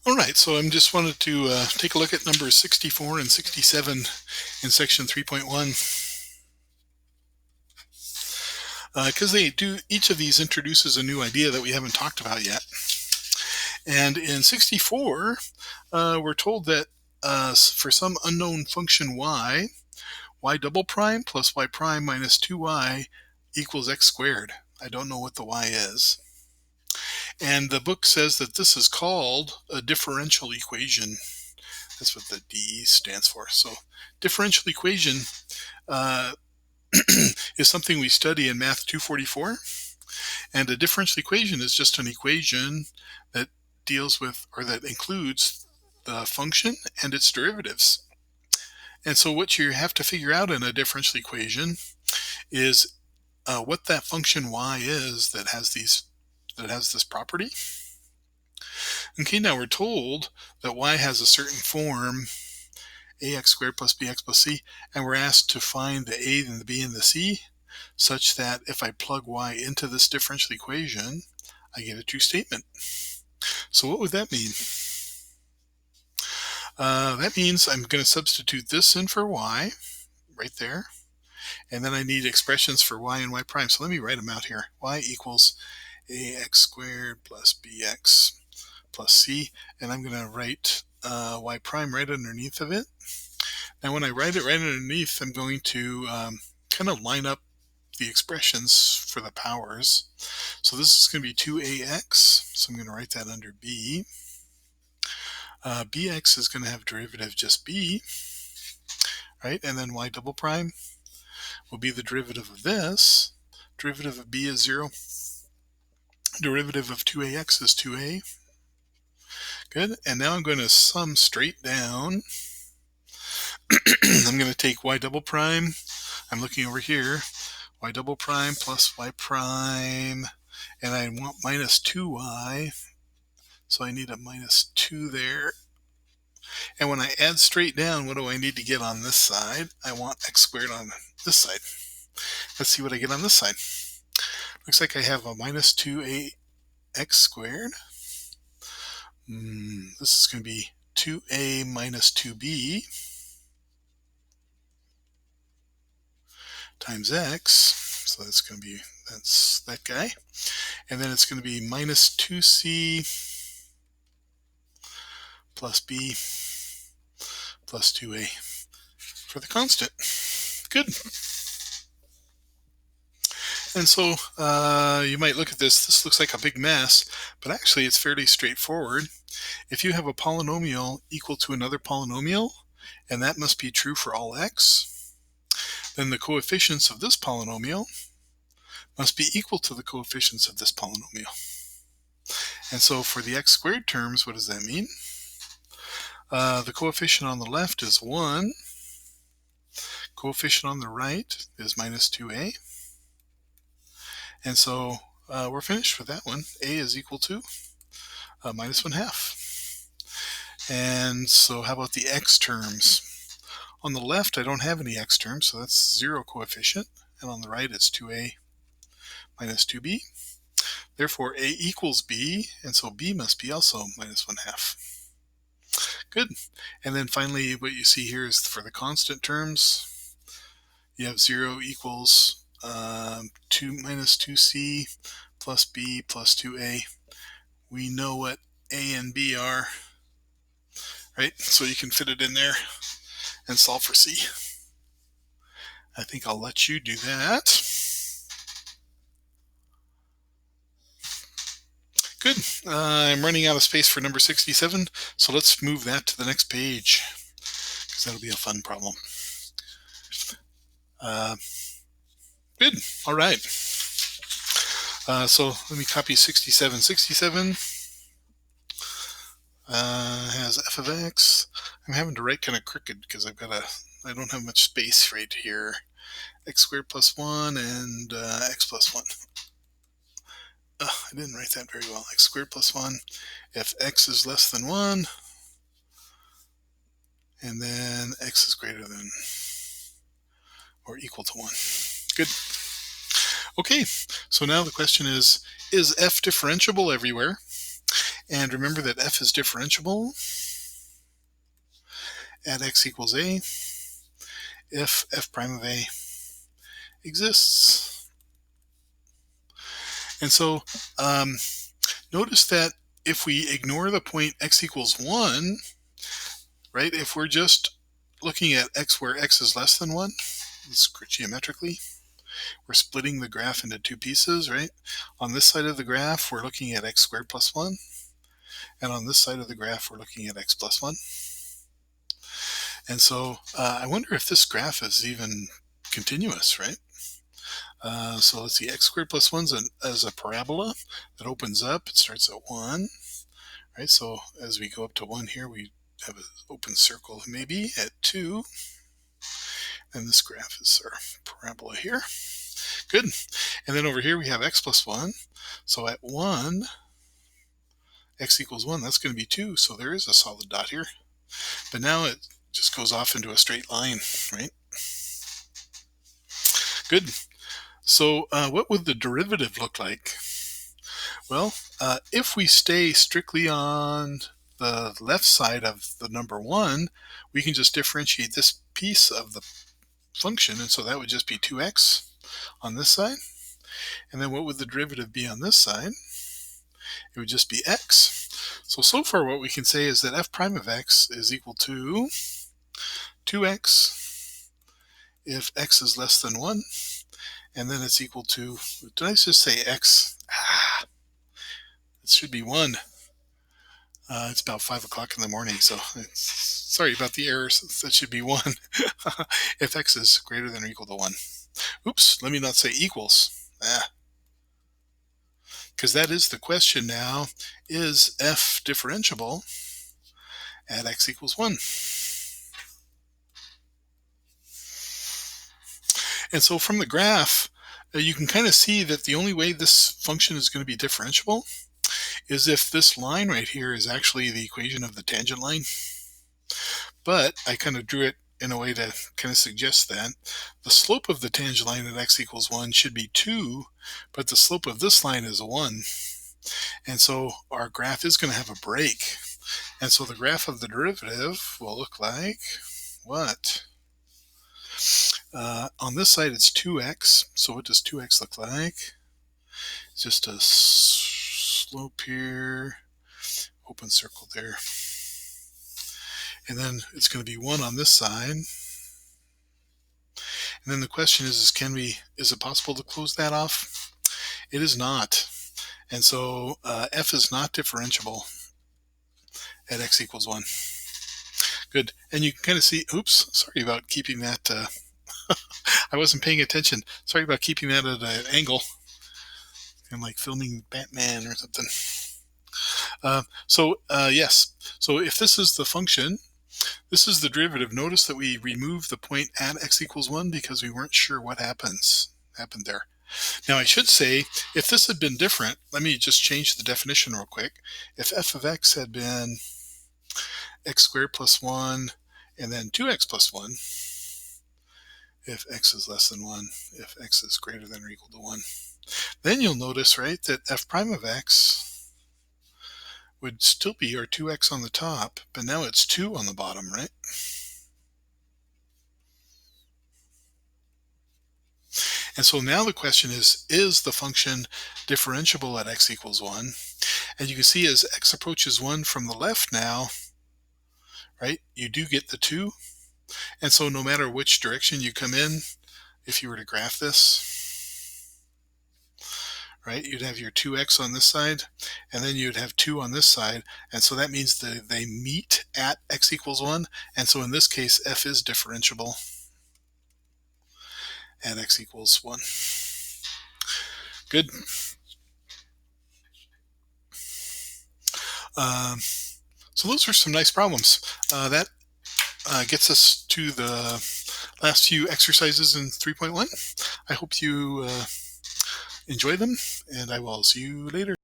All right, so I just wanted to take a look at numbers 64 and 67 in section 3.1 because each of these introduces a new idea that we haven't talked about yet. And in 64, we're told that for some unknown function y double prime plus y prime minus 2y equals x squared. I don't know what the y is. And the book says that this is called a differential equation. That's what the D stands for. So differential equation is something we study in Math 244. And a differential equation is just an equation that deals with, or that includes, the function and its derivatives. And so what you have to figure out in a differential equation is what that function y is that has this property. Okay, now we're told that y has a certain form, ax squared plus bx plus c, and we're asked to find the a and the b and the c such that if I plug y into this differential equation, I get a true statement. So what would that mean? That means I'm going to substitute this in for y, right there, and then I need expressions for y and y prime. So let me write them out here. Y equals ax squared plus bx plus c, and I'm going to write y prime right underneath of it. Now when I write it right underneath, I'm going to kind of line up the expressions for the powers. So this is going to be 2ax, so I'm going to write that under b. Bx is going to have derivative just b, right? And then y double prime will be the derivative of this. Derivative of b is 0. Derivative of 2ax is 2a. Good. And now I'm going to sum straight down. I'm going to take y double prime. I'm looking over here. Y double prime plus y prime. And I want minus 2y. So I need a minus 2 there. And when I add straight down, what do I need to get on this side? I want x squared on this side. Let's see what I get on this side. Looks like I have a minus 2ax squared. This is going to be 2a minus 2b times x. So that's going to be, that's that guy. And then it's going to be minus 2c plus b plus 2a for the constant. Good. And so you might look at this. This looks like a big mess, but actually it's fairly straightforward. If you have a polynomial equal to another polynomial, and that must be true for all x, then the coefficients of this polynomial must be equal to the coefficients of this polynomial. And so for the x squared terms, what does that mean? The coefficient on the left is 1. Coefficient on the right is minus 2a. And so we're finished with that one. A is equal to minus 1/2. And so how about the x terms? On the left, I don't have any x terms, so that's 0 coefficient. And on the right, it's 2a minus 2b. Therefore, a equals b, and so b must be also minus 1/2. Good. And then finally, what you see here is for the constant terms, you have 0 equals 2 minus 2c plus b plus 2a. We know what a and b are, right? So you can fit it in there and solve for c. I think I'll let you do that. Good. I'm running out of space for number 67, so let's move that to the next page, because that'll be a fun problem. Good. All right. So let me copy 67. 67 has f of x. I'm having to write kind of crooked because I don't have much space right here. X squared plus 1 and x plus 1. I didn't write that very well. X squared plus 1 if x is less than 1, and then x is greater than or equal to 1. Good. Okay, so now the question is F differentiable everywhere? And remember that f is differentiable at x equals a if f prime of a exists. And so notice that if we ignore the point x equals 1, right, if we're just looking at x where x is less than 1, geometrically, we're splitting the graph into two pieces, right? On this side of the graph, we're looking at x squared plus 1. And on this side of the graph, we're looking at x plus 1. And so I wonder if this graph is even continuous, right? So let's see, x squared plus 1 is a parabola that opens up. It starts at 1, right? So as we go up to 1 here, we have an open circle maybe at 2. And this graph is our parabola here. Good. And then over here we have x plus 1. So at 1, x equals 1, that's going to be 2. So there is a solid dot here. But now it just goes off into a straight line, right? Good. So what would the derivative look like? Well, if we stay strictly on the left side of the number 1, we can just differentiate this piece of the function, and so that would just be 2x on this side. And then what would the derivative be on this side? It would just be x. So far what we can say is that f prime of x is equal to 2x if x is less than 1, and then it's equal to, did I just say x? It should be 1. It's about 5 o'clock in the morning, so sorry about the errors. That should be 1 if x is greater than or equal to 1. Oops, let me not say equals. Because that is the question now. Is f differentiable at x equals 1? And so from the graph, you can kind of see that the only way this function is going to be differentiable is if this line right here is actually the equation of the tangent line. But I kind of drew it in a way to kind of suggest that the slope of the tangent line at x equals 1 should be 2, but the slope of this line is 1. And so our graph is going to have a break. And so the graph of the derivative will look like what? On this side it's 2x. So what does 2x look like? It's just a slope here, open circle there. And then it's going to be 1 on this side. And then the question is it possible to close that off? It is not. And so f is not differentiable at x equals 1. Good. And you can kind of see, oops, sorry about keeping that. I wasn't paying attention. Sorry about keeping that at an angle. I'm like filming Batman or something. Yes. So if this is the function, this is the derivative. Notice that we remove the point at x equals 1 because we weren't sure what happened there. Now I should say, if this had been different, let me just change the definition real quick. If f of x had been x squared plus 1 and then 2x plus 1, if x is less than 1, if x is greater than or equal to 1, then you'll notice, right, that f prime of x would still be our 2x on the top, but now it's 2 on the bottom, right? And so now the question is the function differentiable at x equals 1? And you can see as x approaches 1 from the left now, right, you do get the 2. And so no matter which direction you come in, if you were to graph this, right, you'd have your 2x on this side, and then you'd have 2 on this side. And so that means that they meet at x equals 1. And so in this case, f is differentiable at x equals 1. Good. So those are some nice problems. That gets us to the last few exercises in 3.1. I hope you enjoy them, and I will see you later.